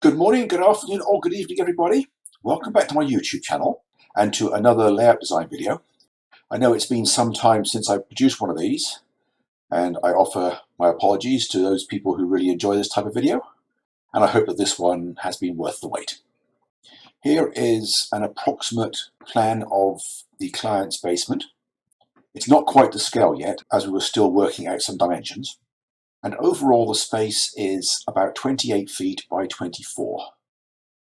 Good morning, good afternoon, or good evening, everybody. Welcome back to my YouTube channel and to another layout design video. I know it's been some time since I produced one of these, and I offer my apologies to those people who really enjoy this type of video, and I hope that this one has been worth the wait. Here is an approximate plan of the client's basement. It's not quite to scale yet, as we were still working out some dimensions. And overall, the space is about 28 feet by 24,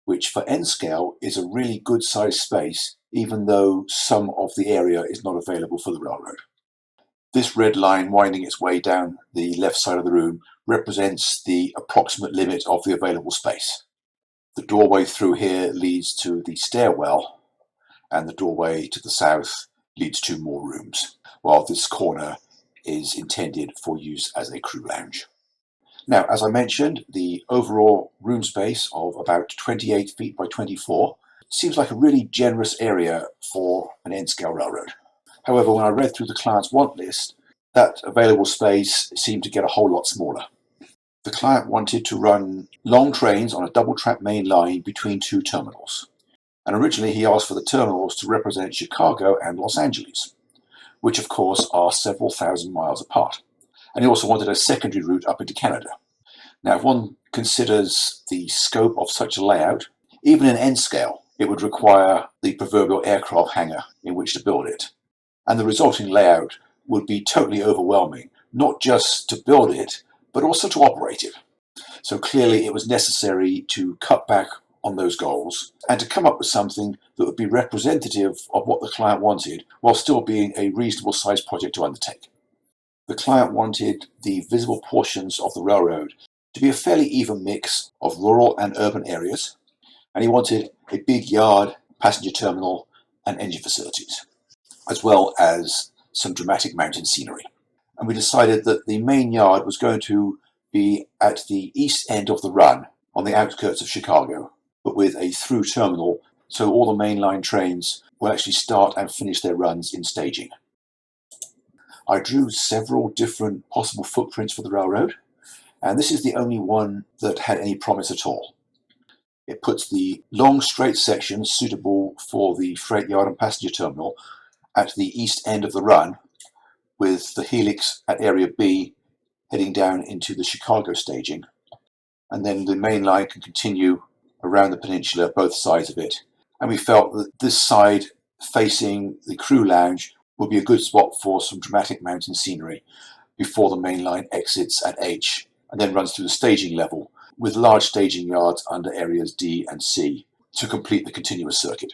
which for N scale is a really good sized space, even though some of the area is not available for the railroad. This red line winding its way down the left side of the room represents the approximate limit of the available space. The doorway through here leads to the stairwell, and the doorway to the south leads to more rooms, while this corner is intended for use as a crew lounge. Now, as I mentioned, the overall room space of about 28 feet by 24 seems like a really generous area for an N-scale railroad. However, when I read through the client's want list, that available space seemed to get a whole lot smaller. The client wanted to run long trains on a double-track main line between two terminals. And originally he asked for the terminals to represent Chicago and Los Angeles, which of course are several thousand miles apart. And he also wanted a secondary route up into Canada. Now, if one considers the scope of such a layout, even in N scale, it would require the proverbial aircraft hangar in which to build it. And the resulting layout would be totally overwhelming, not just to build it, but also to operate it. So clearly it was necessary to cut back on those goals and to come up with something that would be representative of what the client wanted, while still being a reasonable sized project to undertake. The client wanted the visible portions of the railroad to be a fairly even mix of rural and urban areas, and he wanted a big yard, passenger terminal, and engine facilities, as well as some dramatic mountain scenery. And we decided that the main yard was going to be at the east end of the run, on the outskirts of Chicago, but with a through terminal, so all the mainline trains will actually start and finish their runs in staging. I drew several different possible footprints for the railroad, and this is the only one that had any promise at all. It puts the long straight section suitable for the freight yard and passenger terminal at the east end of the run, with the helix at area B heading down into the Chicago staging, and then the main line can continue around the peninsula, both sides of it. And we felt that this side facing the crew lounge would be a good spot for some dramatic mountain scenery before the main line exits at H and then runs through the staging level, with large staging yards under areas D and C to complete the continuous circuit.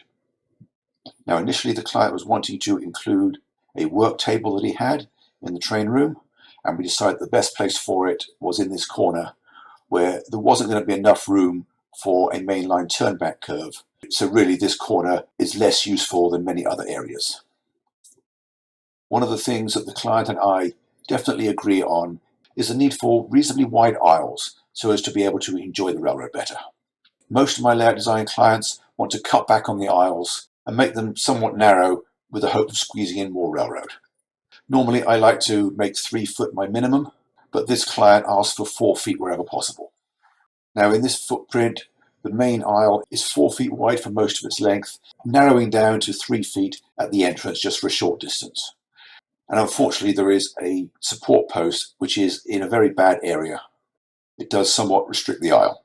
Now, initially the client was wanting to include a work table that he had in the train room, and we decided the best place for it was in this corner, where there wasn't going to be enough room for a mainline turnback curve. So really this corner is less useful than many other areas. One of the things that the client and I definitely agree on is the need for reasonably wide aisles so as to be able to enjoy the railroad better. Most of my layout design clients want to cut back on the aisles and make them somewhat narrow with the hope of squeezing in more railroad. Normally I like to make 3 foot my minimum, but this client asked for 4 feet wherever possible. Now, in this footprint, the main aisle is 4 feet wide for most of its length, narrowing down to 3 feet at the entrance just for a short distance. And unfortunately there is a support post which is in a very bad area. It does somewhat restrict the aisle,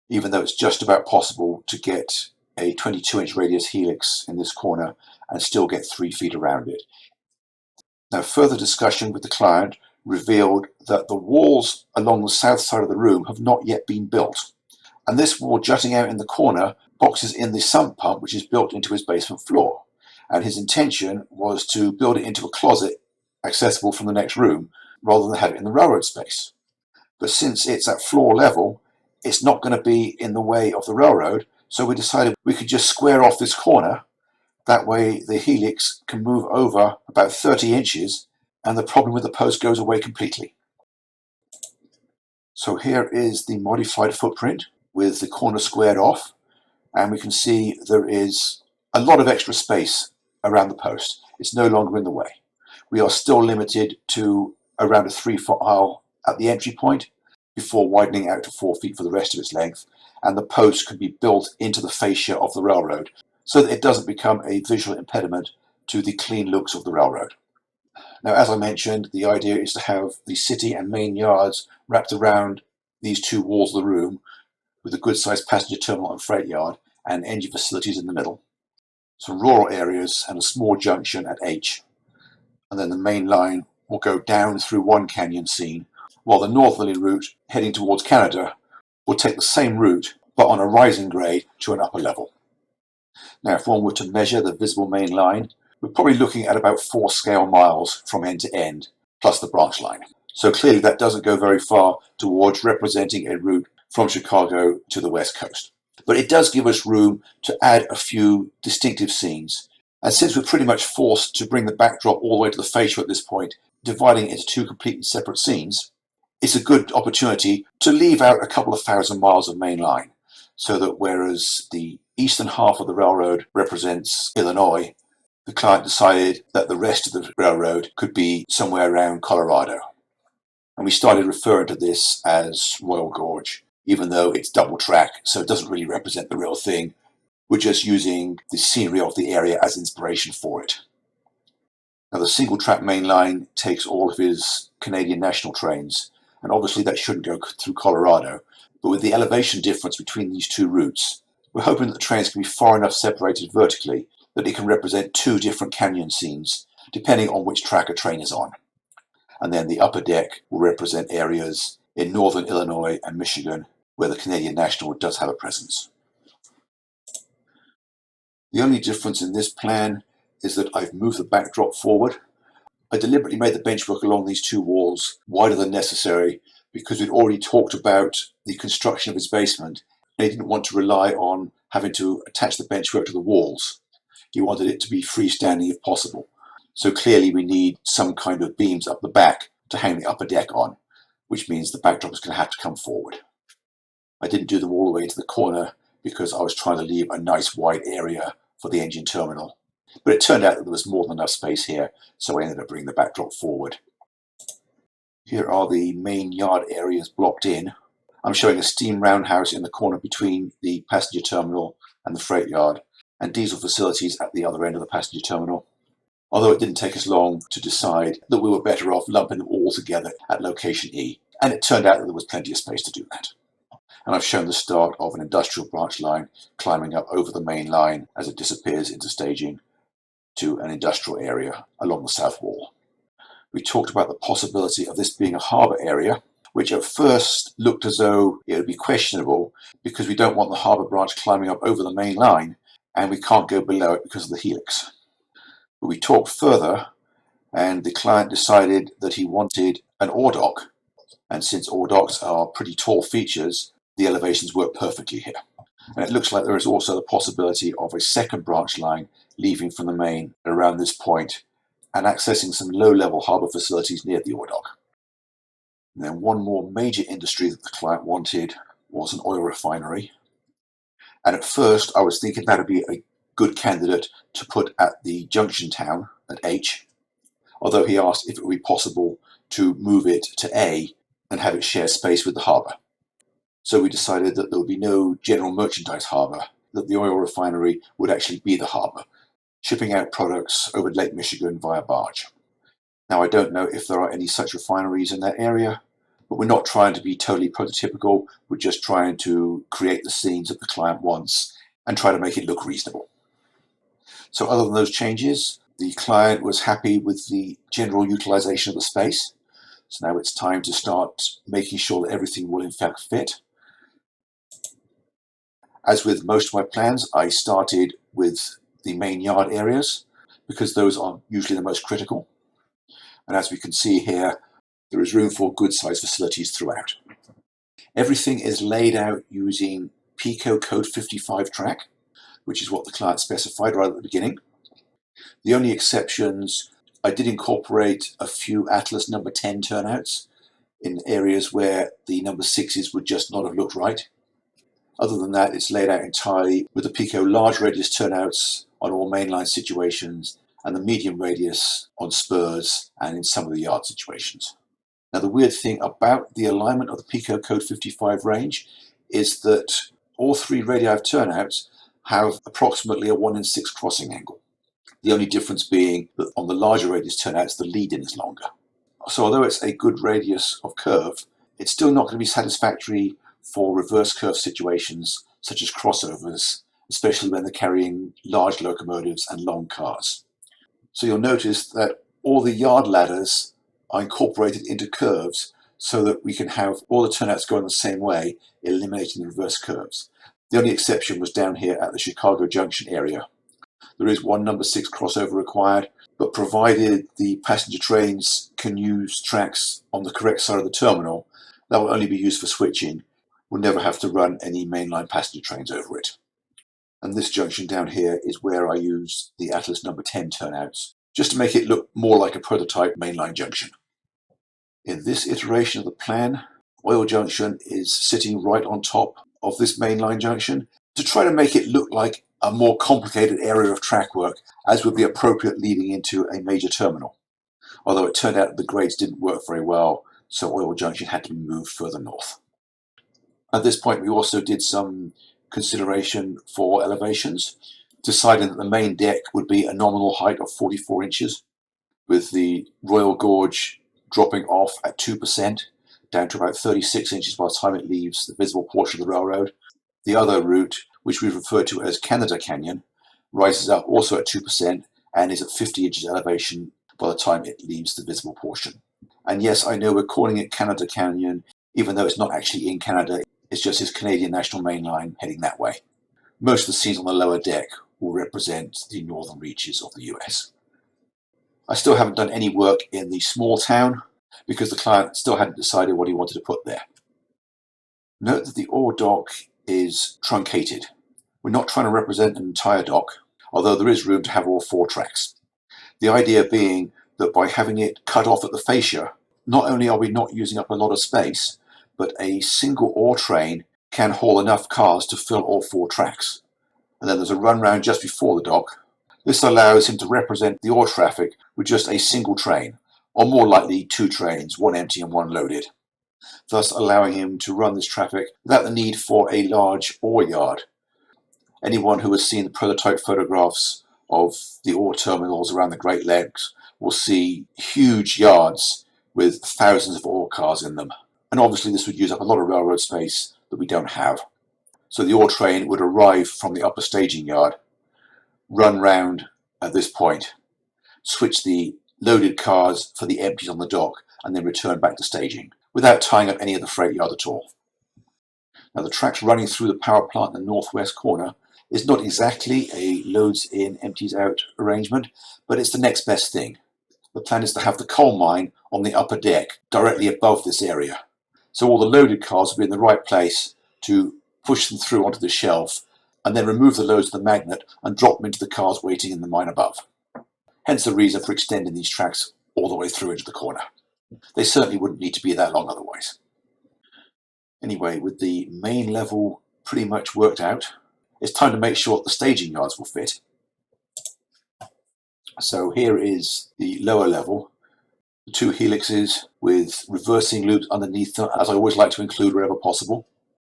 even though it's just about possible to get a 22-inch radius helix in this corner and still get 3 feet around it. Now, further discussion with the client revealed that the walls along the south side of the room have not yet been built, and this wall jutting out in the corner boxes in the sump pump which is built into his basement floor, and his intention was to build it into a closet accessible from the next room rather than have it in the railroad space. But since it's at floor level, it's not going to be in the way of the railroad, so we decided we could just square off this corner. That way the helix can move over about 30 inches and the problem with the post goes away completely. So here is the modified footprint with the corner squared off, and we can see there is a lot of extra space around the post. It's no longer in the way. We are still limited to around a 3 foot aisle at the entry point, before widening out to 4 feet for the rest of its length, and the post could be built into the fascia of the railroad so that it doesn't become a visual impediment to the clean looks of the railroad. Now, as I mentioned, the idea is to have the city and main yards wrapped around these two walls of the room, with a good-sized passenger terminal and freight yard and engine facilities in the middle, some rural areas and a small junction at H. And then the main line will go down through one canyon scene, while the northerly route heading towards Canada will take the same route but on a rising grade to an upper level. Now, if one were to measure the visible main line, we're probably looking at about 4 scale miles from end to end, plus the branch line. So clearly that doesn't go very far towards representing a route from Chicago to the West Coast. But it does give us room to add a few distinctive scenes. And since we're pretty much forced to bring the backdrop all the way to the fascia at this point, dividing it into 2 completely separate scenes, it's a good opportunity to leave out a couple of thousand miles of main line, so that whereas the eastern half of the railroad represents Illinois, the client decided that the rest of the railroad could be somewhere around Colorado. And we started referring to this as Royal Gorge, even though it's double track, so it doesn't really represent the real thing. We're just using the scenery of the area as inspiration for it. Now, the single track main line takes all of his Canadian National trains, and obviously that shouldn't go through Colorado, but with the elevation difference between these two routes, we're hoping that the trains can be far enough separated vertically that it can represent 2 different canyon scenes, depending on which track a train is on. And then the upper deck will represent areas in northern Illinois and Michigan where the Canadian National does have a presence. The only difference in this plan is that I've moved the backdrop forward. I deliberately made the benchwork along these 2 walls wider than necessary because we'd already talked about the construction of his basement, and he didn't want to rely on having to attach the benchwork to the walls. He wanted it to be freestanding if possible. So clearly we need some kind of beams up the back to hang the upper deck on, which means the backdrop is going to have to come forward. I didn't do them all the way to the corner because I was trying to leave a nice wide area for the engine terminal. But it turned out that there was more than enough space here, so I ended up bringing the backdrop forward. Here are the main yard areas blocked in. I'm showing a steam roundhouse in the corner between the passenger terminal and the freight yard, and diesel facilities at the other end of the passenger terminal. Although it didn't take us long to decide that we were better off lumping them all together at location E, and it turned out that there was plenty of space to do that. And I've shown the start of an industrial branch line climbing up over the main line as it disappears into staging to an industrial area along the south wall. We talked about the possibility of this being a harbour area, which at first looked as though it would be questionable because we don't want the harbour branch climbing up over the main line and we can't go below it because of the helix. But we talked further and the client decided that he wanted an ore dock, and since ore docks are pretty tall features, the elevations work perfectly here. And it looks like there is also the possibility of a second branch line leaving from the main around this point and accessing some low-level harbour facilities near the ore dock. And then one more major industry that the client wanted was an oil refinery. And at first I was thinking that would be a good candidate to put at the junction town at H, although he asked if it would be possible to move it to A and have it share space with the harbour. So we decided that there would be no general merchandise harbour, that the oil refinery would actually be the harbour, shipping out products over Lake Michigan via barge. Now, I don't know if there are any such refineries in that area, but we're not trying to be totally prototypical. We're just trying to create the scenes that the client wants and try to make it look reasonable. So other than those changes, the client was happy with the general utilization of the space. So now it's time to start making sure that everything will in fact fit. As with most of my plans, I started with the main yard areas because those are usually the most critical. And as we can see here, there is room for good sized facilities throughout. Everything is laid out using Pico Code 55 track, which is what the client specified right at the beginning. The only exceptions, I did incorporate a few Atlas number 10 turnouts in areas where the number 6s would just not have looked right. Other than that, it's laid out entirely with the Pico large radius turnouts on all mainline situations and the medium radius on spurs and in some of the yard situations. Now, the weird thing about the alignment of the Pico Code 55 range is that all three radii of turnouts have approximately a 1 in 6 crossing angle. The only difference being that on the larger radius turnouts, the lead-in is longer. So although it's a good radius of curve, it's still not going to be satisfactory for reverse curve situations such as crossovers, especially when they're carrying large locomotives and long cars. So you'll notice that all the yard ladders are incorporated into curves so that we can have all the turnouts going the same way, eliminating the reverse curves. The only exception was down here at the Chicago Junction area. There is one number 6 crossover required, but provided the passenger trains can use tracks on the correct side of the terminal, that will only be used for switching. We'll never have to run any mainline passenger trains over it. And this junction down here is where I use the Atlas number 10 turnouts, just to make it look more like a prototype mainline junction. In this iteration of the plan, Oil Junction is sitting right on top of this mainline junction to try to make it look like a more complicated area of track work, as would be appropriate leading into a major terminal. Although it turned out the grades didn't work very well, so Oil Junction had to be moved further north. At this point, we also did some consideration for elevations, deciding that the main deck would be a nominal height of 44 inches, with the Royal Gorge dropping off at 2%, down to about 36 inches by the time it leaves the visible portion of the railroad. The other route, which we refer to as Canada Canyon, rises up also at 2% and is at 50 inches elevation by the time it leaves the visible portion. And yes, I know we're calling it Canada Canyon, even though it's not actually in Canada, it's just his Canadian National Main Line heading that way. Most of the scenes on the lower deck will represent the northern reaches of the US. I still haven't done any work in the small town because the client still hadn't decided what he wanted to put there. Note that the ore dock is truncated. We're not trying to represent an entire dock, although there is room to have all 4 tracks. The idea being that by having it cut off at the fascia, not only are we not using up a lot of space, but a single ore train can haul enough cars to fill all 4 tracks. And then there's a run round just before the dock. This allows him to represent the ore traffic with just a single train, or more likely 2 trains, one empty and one loaded, thus allowing him to run this traffic without the need for a large ore yard. Anyone who has seen the prototype photographs of the ore terminals around the Great Lakes will see huge yards with thousands of ore cars in them. And obviously this would use up a lot of railroad space that we don't have. So the ore train would arrive from the upper staging yard, run round at this point, switch the loaded cars for the empties on the dock, and then return back to staging, without tying up any of the freight yard at all. Now the tracks running through the power plant in the northwest corner is not exactly a loads in, empties out arrangement, but it's the next best thing. The plan is to have the coal mine on the upper deck, directly above this area. So all the loaded cars will be in the right place to push them through onto the shelf, and then remove the loads of the magnet and drop them into the cars waiting in the mine above. Hence the reason for extending these tracks all the way through into the corner. They certainly wouldn't need to be that long otherwise. Anyway, with the main level pretty much worked out, it's time to make sure that the staging yards will fit. So here is the lower level, the 2 helixes with reversing loops underneath them, as I always like to include wherever possible.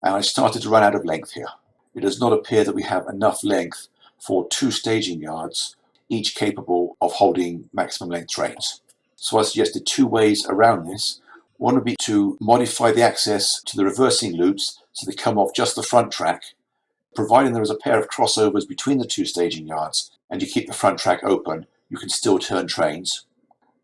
And I started to run out of length here. It does not appear that we have enough length for 2 staging yards, each capable of holding maximum length trains. So I suggested 2 ways around this. One would be to modify the access to the reversing loops so they come off just the front track, providing there is a pair of crossovers between the 2 staging yards and you keep the front track open, you can still turn trains.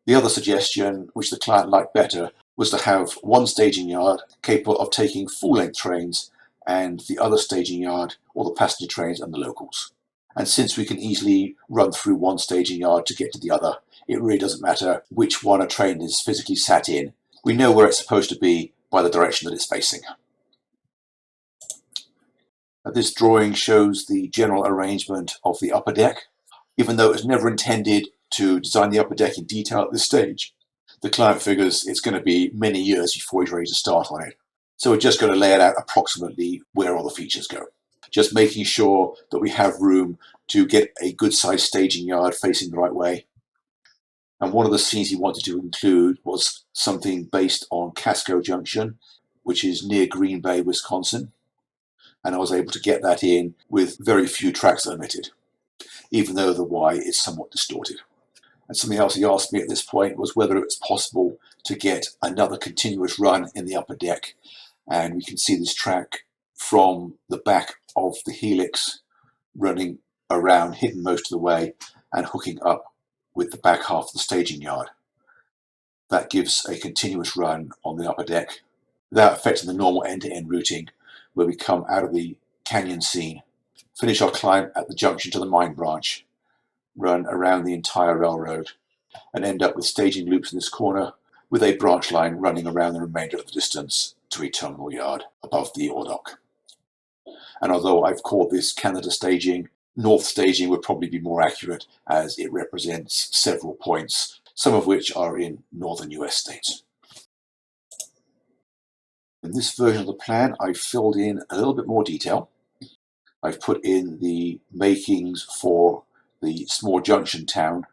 The other suggestion, which the client liked better, was to have one staging yard capable of taking full-length trains and the other staging yard, all the passenger trains and the locals. And since we can easily run through one staging yard to get to the other, it really doesn't matter which one a train is physically sat in. We know where it's supposed to be by the direction that it's facing. Now, this drawing shows the general arrangement of the upper deck. Even though it was never intended to design the upper deck in detail at this stage, the client figures it's going to be many years before he's ready to start on it. So we're just going to lay it out approximately where all the features go. Just making sure that we have room to get a good sized staging yard facing the right way. And one of the scenes he wanted to include was something based on Casco Junction, which is near Green Bay, Wisconsin. And I was able to get that in with very few tracks omitted, even though the Y is somewhat distorted. And something else he asked me at this point was whether it was possible to get another continuous run in the upper deck. And we can see this track from the back of the helix running around, hidden most of the way, and hooking up with the back half of the staging yard. That gives a continuous run on the upper deck without affecting the normal end-to-end routing, where we come out of the canyon scene, finish our climb at the junction to the mine branch, run around the entire railroad, and end up with staging loops in this corner with a branch line running around the remainder of the distance to a terminal yard above the ore dock. And although I've called this Canada staging, North staging would probably be more accurate, as it represents several points, some of which are in northern US states. In this version of the plan, I've filled in a little bit more detail. I've put in the makings for the small junction town,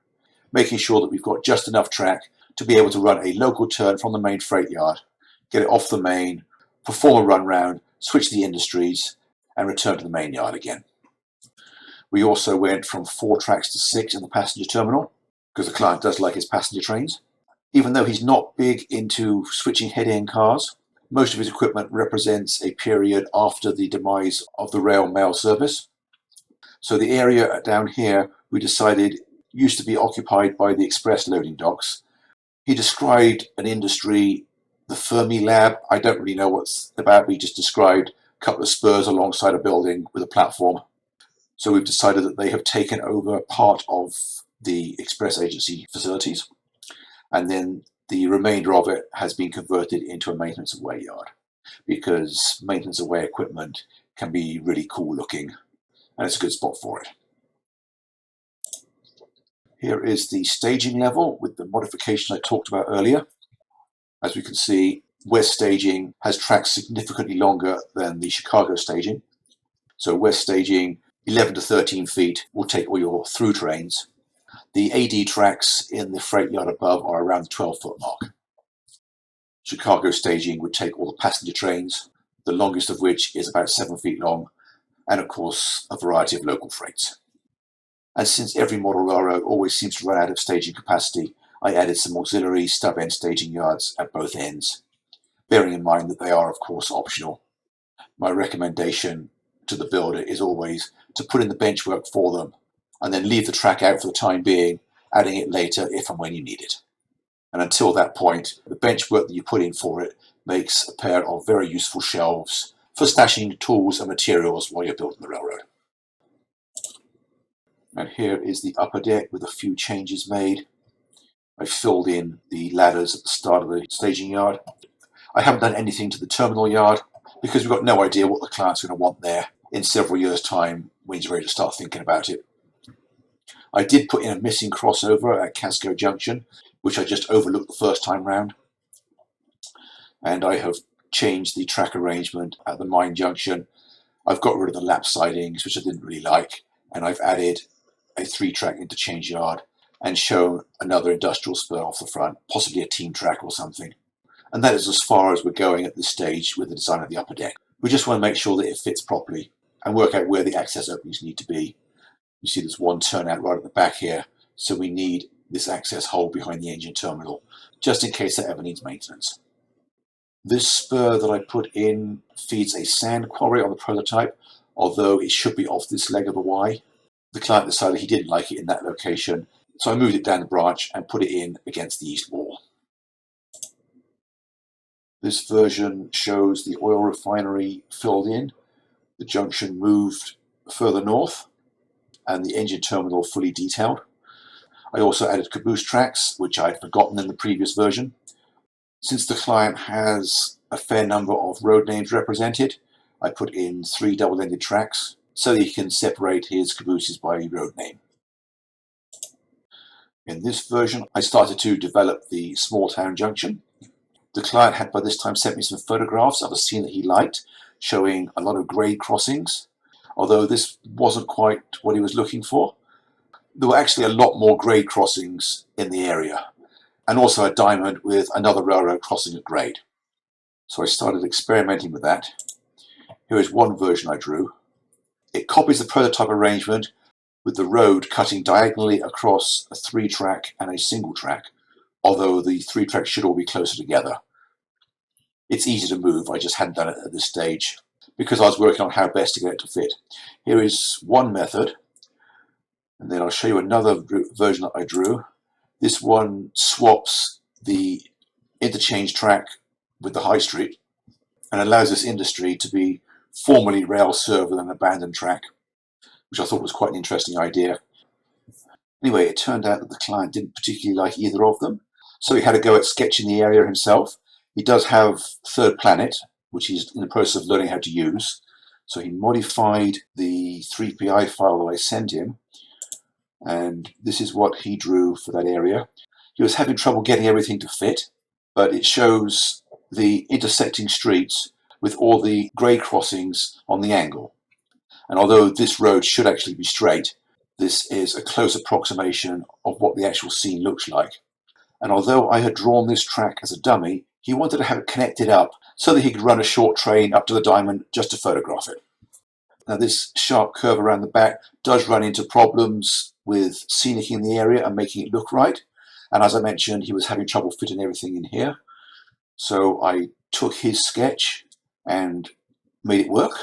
making sure that we've got just enough track to be able to run a local turn from the main freight yard, get it off the main, perform a run round, switch the industries, and return to the main yard again. We also went from 4 tracks to 6 in the passenger terminal, because the client does like his passenger trains. Even though he's not big into switching head-end cars, most of his equipment represents a period after the demise of the rail mail service. So the area down here, we decided, used to be occupied by the express loading docks. He described an industry, the Fermi Lab. I don't really know what's about, but he just described a couple of spurs alongside a building with a platform. So we've decided that they have taken over part of the express agency facilities, and then the remainder of it has been converted into a maintenance away yard, because maintenance away equipment can be really cool looking, and it's a good spot for it. Here is the staging level with the modification I talked about earlier. As we can see, West staging has tracks significantly longer than the Chicago staging. So West staging, 11 to 13 feet, will take all your through trains. The AD tracks in the freight yard above are around the 12-foot mark. Chicago staging would take all the passenger trains, the longest of which is about 7 feet long, and of course a variety of local freights. And since every model railroad always seems to run out of staging capacity, I added some auxiliary stub-end staging yards at both ends, bearing in mind that they are of course optional. My recommendation to the builder is always to put in the bench work for them and then leave the track out for the time being, adding it later if and when you need it. And until that point, the bench work that you put in for it makes a pair of very useful shelves for stashing tools and materials while you're building the railroad. And here is the upper deck with a few changes made. I filled in the ladders at the start of the staging yard. I haven't done anything to the terminal yard because we've got no idea what the client's going to want there in several years' time when he's ready to start thinking about it. I did put in a missing crossover at Casco Junction, which I just overlooked the first time round. And I have changed the track arrangement at the mine junction. I've got rid of the lap sidings, which I didn't really like, and I've added a 3-track interchange yard and shown another industrial spur off the front, possibly a team track or something. And that is as far as we're going at this stage with the design of the upper deck. We just want to make sure that it fits properly and work out where the access openings need to be. You see there's one turnout right at the back here, so we need this access hole behind the engine terminal, just in case that ever needs maintenance. This spur that I put in feeds a sand quarry on the prototype, although it should be off this leg of the Y. The client decided he didn't like it in that location, so I moved it down the branch and put it in against the east wall. This version shows the oil refinery filled in, the junction moved further north, and the engine terminal fully detailed. I also added caboose tracks, which I'd forgotten in the previous version. Since the client has a fair number of road names represented, I put in 3 double-ended tracks so that he can separate his cabooses by road name. In this version, I started to develop the small town junction. The client had by this time sent me some photographs of a scene that he liked, showing a lot of grade crossings, although this wasn't quite what he was looking for. there were actually a lot more grade crossings in the area, and also a diamond with another railroad crossing at grade. So I started experimenting with that. Here is one version I drew. It copies the prototype arrangement with the road cutting diagonally across a 3-track and a single track, although the 3 tracks should all be closer together. It's easy to move, I just hadn't done it at this stage because I was working on how best to get it to fit. Here is one method, and then I'll show you another version that I drew. This one swaps the interchange track with the high street and allows this industry to be formerly rail served with an abandoned track, which I thought was quite an interesting idea. Anyway, it turned out that the client didn't particularly like either of them, so he had a go at sketching the area himself. He does have Third Planet, which he's in the process of learning how to use. So he modified the 3PI file that I sent him, and this is what he drew for that area. He was having trouble getting everything to fit, but it shows the intersecting streets with all the grade crossings on the angle. And although this road should actually be straight, this is a close approximation of what the actual scene looks like. And although I had drawn this track as a dummy, he wanted to have it connected up so that he could run a short train up to the diamond just to photograph it. Now this sharp curve around the back does run into problems with scenic in the area and making it look right. And as I mentioned, he was having trouble fitting everything in here. So I took his sketch and made it work.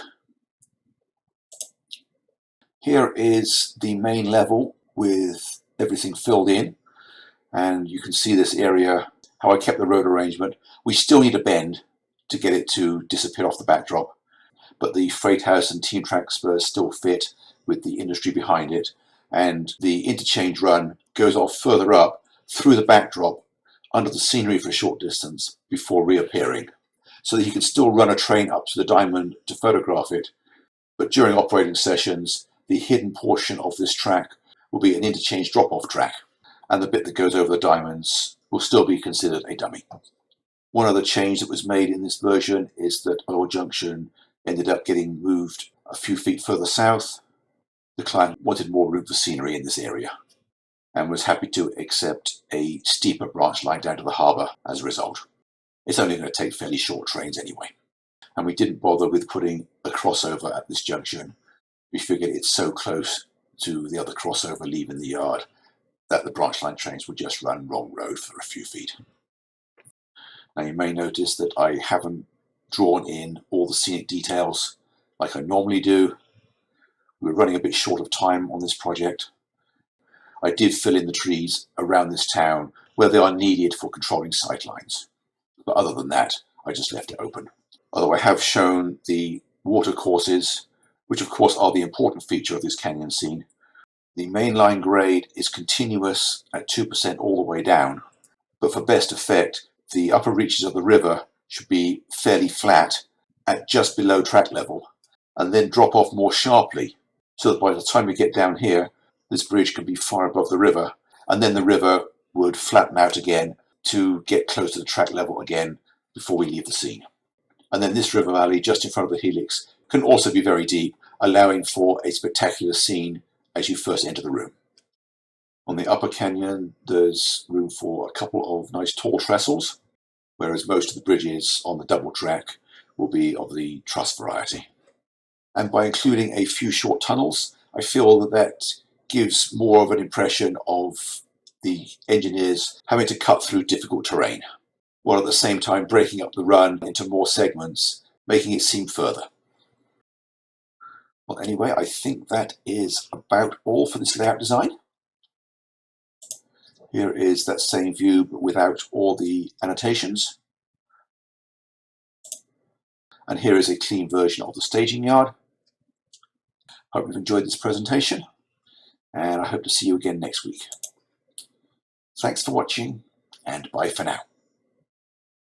Here is the main level with everything filled in. And you can see this area, how I kept the road arrangement. We still need a bend to get it to disappear off the backdrop, but the freight house and team track spurs still fit with the industry behind it, and the interchange run goes off further up through the backdrop under the scenery for a short distance before reappearing, so that you can still run a train up to the diamond to photograph it, but during operating sessions the hidden portion of this track will be an interchange drop-off track, and the bit that goes over the diamonds will still be considered a dummy. One other change that was made in this version is that Oil Junction ended up getting moved a few feet further south. The client wanted more room for scenery in this area and was happy to accept a steeper branch line down to the harbour as a result. It's only going to take fairly short trains anyway. And we didn't bother with putting a crossover at this junction. We figured it's so close to the other crossover leaving the yard that the branch line trains would just run wrong road for a few feet. Now you may notice that I haven't drawn in all the scenic details like I normally do. We're running a bit short of time on this project. I did fill in the trees around this town where they are needed for controlling sightlines. But other than that, I just left it open. Although I have shown the water courses, which of course are the important feature of this canyon scene. The mainline grade is continuous at 2% all the way down, but for best effect, the upper reaches of the river should be fairly flat at just below track level, and then drop off more sharply, so that by the time we get down here, this bridge can be far above the river, and then the river would flatten out again to get close to the track level again before we leave the scene. And then this river valley just in front of the helix can also be very deep, allowing for a spectacular scene as you first enter the room. On the upper canyon, there's room for a couple of nice tall trestles, whereas most of the bridges on the double track will be of the truss variety. And by including a few short tunnels, I feel that that gives more of an impression of the engineers having to cut through difficult terrain, while at the same time breaking up the run into more segments, making it seem further. Well, anyway, I think that is about all for this layout design. Here is that same view, but without all the annotations. And here is a clean version of the staging yard. Hope you've enjoyed this presentation, and I hope to see you again next week. Thanks for watching, and bye for now.